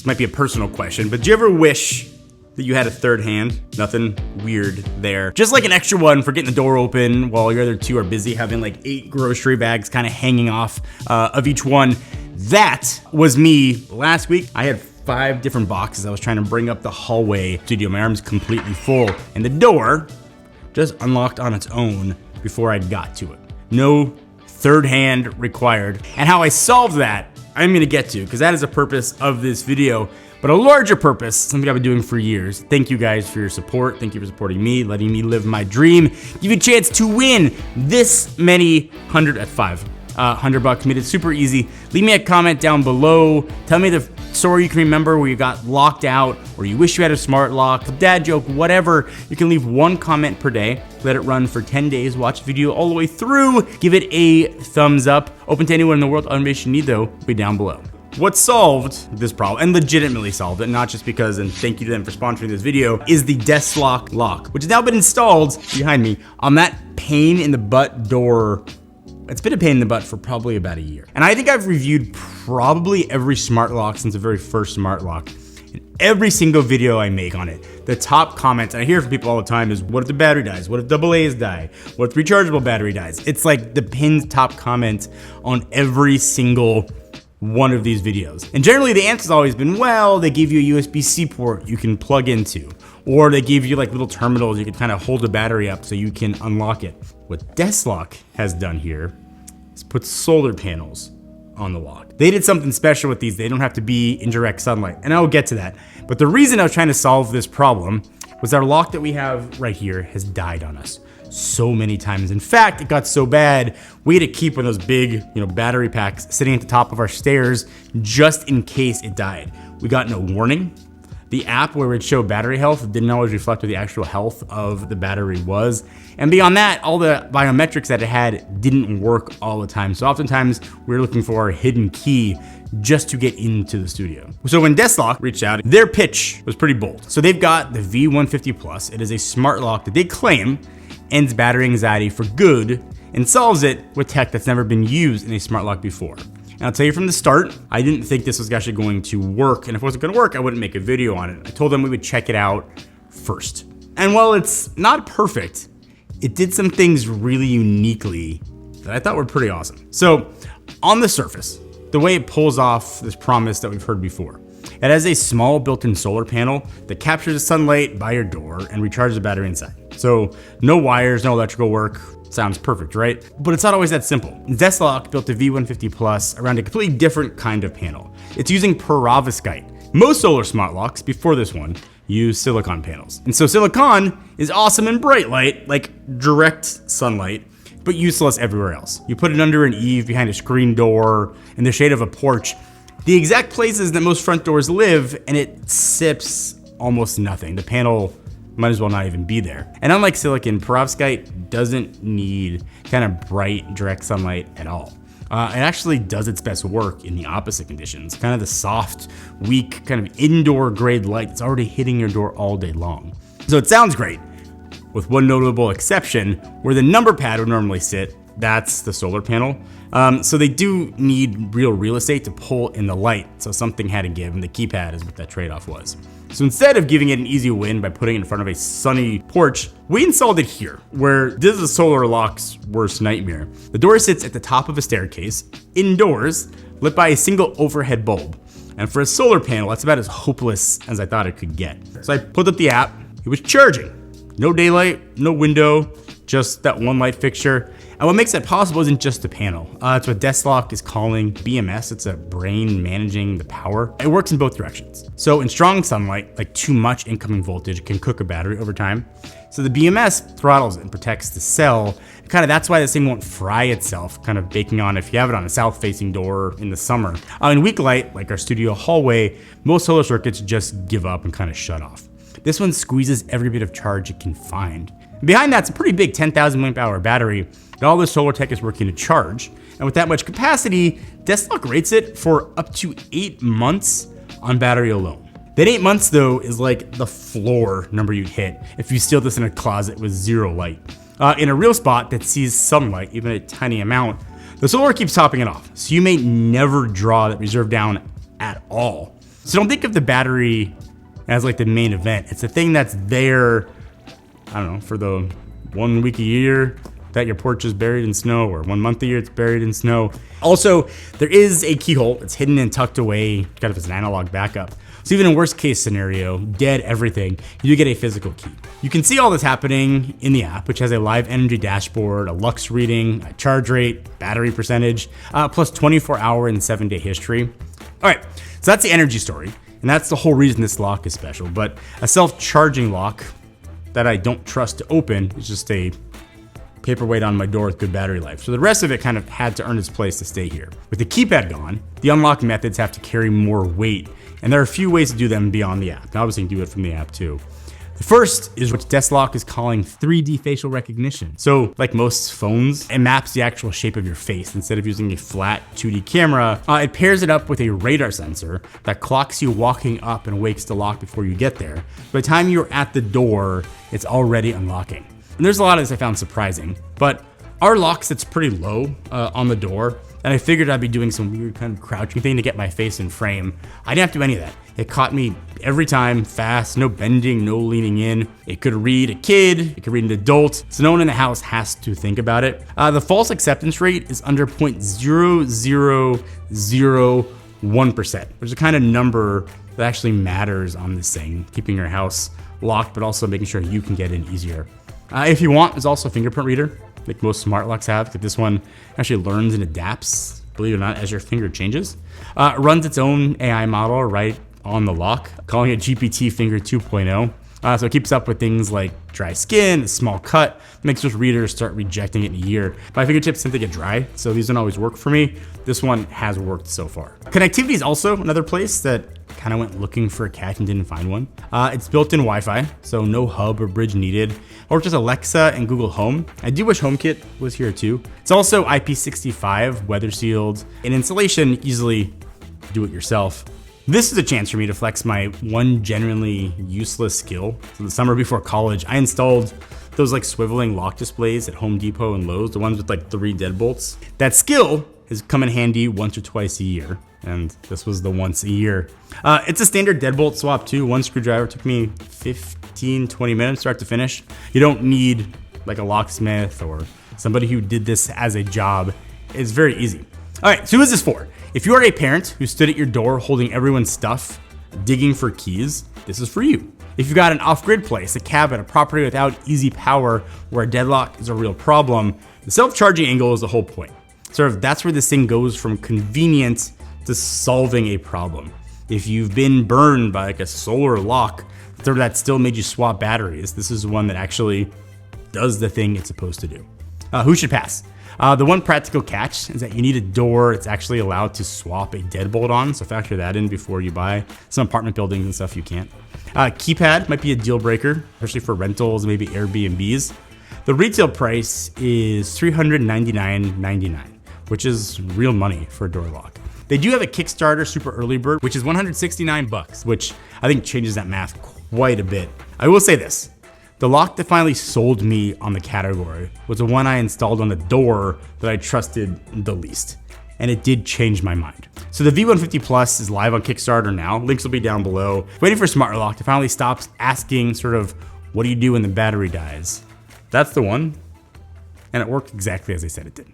This might be a personal question, but do you ever wish that you had a third hand? Nothing weird there. Just like an extra one for getting the door open while your other two are busy having like 8 grocery bags kind of hanging off of each one. That was me last week. I had 5 different boxes I was trying to bring up the hallway studio. My arm's completely full, and the door just unlocked on its own before I got to it. No third hand required. And how I solved that, I'm gonna get to, because that is the purpose of this video. But a larger purpose, something I've been doing for years. Thank you guys for your support. Thank you for supporting me, letting me live my dream. Give you a chance to win this many 100 at 5. $100 made it super easy. Leave me a comment down below. Tell me the story you can remember where you got locked out, or you wish you had a smart lock, a dad joke, whatever. You can leave 1 comment per day. Let it run for 10 days. Watch the video all the way through. Give it a thumbs up. Open to anyone in the world. Automation you need though, will be down below. What solved this problem, and legitimately solved it, not just because, and thank you to them for sponsoring this video, is the DESLOC lock, which has now been installed behind me on that pain in the butt door. It's been a pain in the butt for probably about a year. And I think I've reviewed probably every smart lock since the very first smart lock. And every single video I make on it, the top comments, and I hear from people all the time, is what if the battery dies? What if AA's die? What if the rechargeable battery dies? It's like the pinned top comment on every single one of these videos. And generally the answer's always been, well, they give you a USB-C port you can plug into, or they give you like little terminals you can kind of hold the battery up so you can unlock it. What DESLOC has done here is put solar panels on the lock. They did something special with these. They don't have to be in direct sunlight, and I'll get to that. But the reason I was trying to solve this problem was our lock that we have right here has died on us so many times. In fact, it got so bad, we had to keep one of those big, battery packs sitting at the top of our stairs just in case it died. We got no warning. The app where it would show battery health didn't always reflect what the actual health of the battery was. And beyond that, all the biometrics that it had didn't work all the time. So oftentimes we were looking for a hidden key just to get into the studio. So when DESLOC reached out, their pitch was pretty bold. So they've got the V150 Plus. It is a smart lock that they claim ends battery anxiety for good and solves it with tech that's never been used in a smart lock before. And I'll tell you from the start, I didn't think this was actually going to work. And if it wasn't gonna work, I wouldn't make a video on it. I told them we would check it out first. And while it's not perfect, it did some things really uniquely that I thought were pretty awesome. So on the surface, the way it pulls off this promise that we've heard before, it has a small built-in solar panel that captures the sunlight by your door and recharges the battery inside. So no wires, no electrical work. Sounds perfect, right? But it's not always that simple. DESLOC built the V150 Plus around a completely different kind of panel. It's using perovskite. Most solar smart locks before this one use silicon panels. And so silicon is awesome in bright light, like direct sunlight, but useless everywhere else. You put it under an eave, behind a screen door, in the shade of a porch, the exact places that most front doors live, and it sips almost nothing. The panel might as well not even be there. And unlike silicon, perovskite doesn't need kind of bright, direct sunlight at all. It actually does its best work in the opposite conditions, kind of the soft, weak, kind of indoor grade light that's already hitting your door all day long. So it sounds great, with one notable exception, where the number pad would normally sit, that's the solar panel. So they do need real estate to pull in the light, so something had to give, and the keypad is what that trade-off was. So instead of giving it an easy win by putting it in front of a sunny porch, we installed it here, where this is a solar lock's worst nightmare. The door sits at the top of a staircase, indoors, lit by a single overhead bulb. And for a solar panel, that's about as hopeless as I thought it could get. So I pulled up the app, it was charging. No daylight, no window, just that one light fixture. And what makes that possible isn't just the panel. It's what DESLOC is calling BMS. It's a brain managing the power. It works in both directions. So in strong sunlight, like too much incoming voltage can cook a battery over time. So the BMS throttles it and protects the cell. Kind of that's why this thing won't fry itself, kind of baking on if you have it on a south-facing door in the summer. In weak light, like our studio hallway, most solar circuits just give up and kind of shut off. This one squeezes every bit of charge it can find. Behind that's a pretty big 10,000 milliamp hour battery that all this solar tech is working to charge. And with that much capacity, DESLOC rates it for up to 8 months on battery alone. That 8 months though is like the floor number you'd hit if you steal this in a closet with zero light. In a real spot that sees sunlight, even a tiny amount, the solar keeps topping it off. So you may never draw that reserve down at all. So don't think of the battery as like the main event. It's the thing that's there, I don't know, for the 1 week a year that your porch is buried in snow, or 1 month a year it's buried in snow. Also, there is a keyhole. It's hidden and tucked away kind of as an analog backup. So even in worst case scenario, dead everything, you get a physical key. You can see all this happening in the app, which has a live energy dashboard, a lux reading, a charge rate, battery percentage, plus 24-hour and 7-day history. All right, so that's the energy story. And that's the whole reason this lock is special. But a self-charging lock that I don't trust to open is just a paperweight on my door with good battery life. So the rest of it kind of had to earn its place to stay here. With the keypad gone, the unlock methods have to carry more weight. And there are a few ways to do them beyond the app. Now, obviously you can do it from the app too. The first is what DESLOC is calling 3D facial recognition. So like most phones, it maps the actual shape of your face. Instead of using a flat 2D camera, it pairs it up with a radar sensor that clocks you walking up and wakes the lock before you get there. By the time you're at the door, it's already unlocking. And there's a lot of this I found surprising, but our lock sits pretty low on the door, and I figured I'd be doing some weird kind of crouching thing to get my face in frame. I didn't have to do any of that. It caught me every time, fast, no bending, no leaning in. It could read a kid, it could read an adult, so no one in the house has to think about it. The false acceptance rate is under 0.0001%, which is a kind of number that actually matters on this thing, keeping your house locked, but also making sure you can get in easier. If you want, there's also a fingerprint reader, like most smart locks have. But this one actually learns and adapts, believe it or not, as your finger changes. It runs its own AI model right on the lock, calling it GPT Finger 2.0. So it keeps up with things like dry skin, a small cut, makes those readers start rejecting it in a year. My fingertips tend to get dry, so these don't always work for me. This one has worked so far. Connectivity is also another place that kind of went looking for a catch and didn't find one. It's built in Wi-Fi, so no hub or bridge needed, or just Alexa and Google Home. I do wish HomeKit was here too. It's also IP65, weather sealed, and installation easily do it yourself. This is a chance for me to flex my one genuinely useless skill. So the summer before college, I installed those like swiveling lock displays at Home Depot and Lowe's, the ones with like 3 deadbolts. That skill has come in handy once or twice a year, and this was the once a year. It's a standard deadbolt swap too. One screwdriver took me 15-20 minutes start to finish. You don't need like a locksmith or somebody who did this as a job. It's very easy. All right, so who is this for? If you are a parent who stood at your door holding everyone's stuff, digging for keys, this is for you. If you've got an off-grid place, a cabin, a property without easy power where a deadlock is a real problem, the self-charging angle is the whole point. Sort of that's where this thing goes from convenient to solving a problem. If you've been burned by like a solar lock that still made you swap batteries, this is one that actually does the thing it's supposed to do. Who should pass? The one practical catch is that you need a door it's actually allowed to swap a deadbolt on, so factor that in before you buy. Some apartment buildings and stuff you can't. Keypad might be a deal breaker, especially for rentals, maybe Airbnbs. The retail price is $399.99, which is real money for a door lock. They do have a Kickstarter super early bird, which is $169, which I think changes that math quite a bit. I will say this. The lock that finally sold me on the category was the one I installed on the door that I trusted the least. And it did change my mind. So the V150 Plus is live on Kickstarter now. Links will be down below. Waiting for Smart Lock to finally stop asking sort of, what do you do when the battery dies? That's the one. And it worked exactly as they said it did.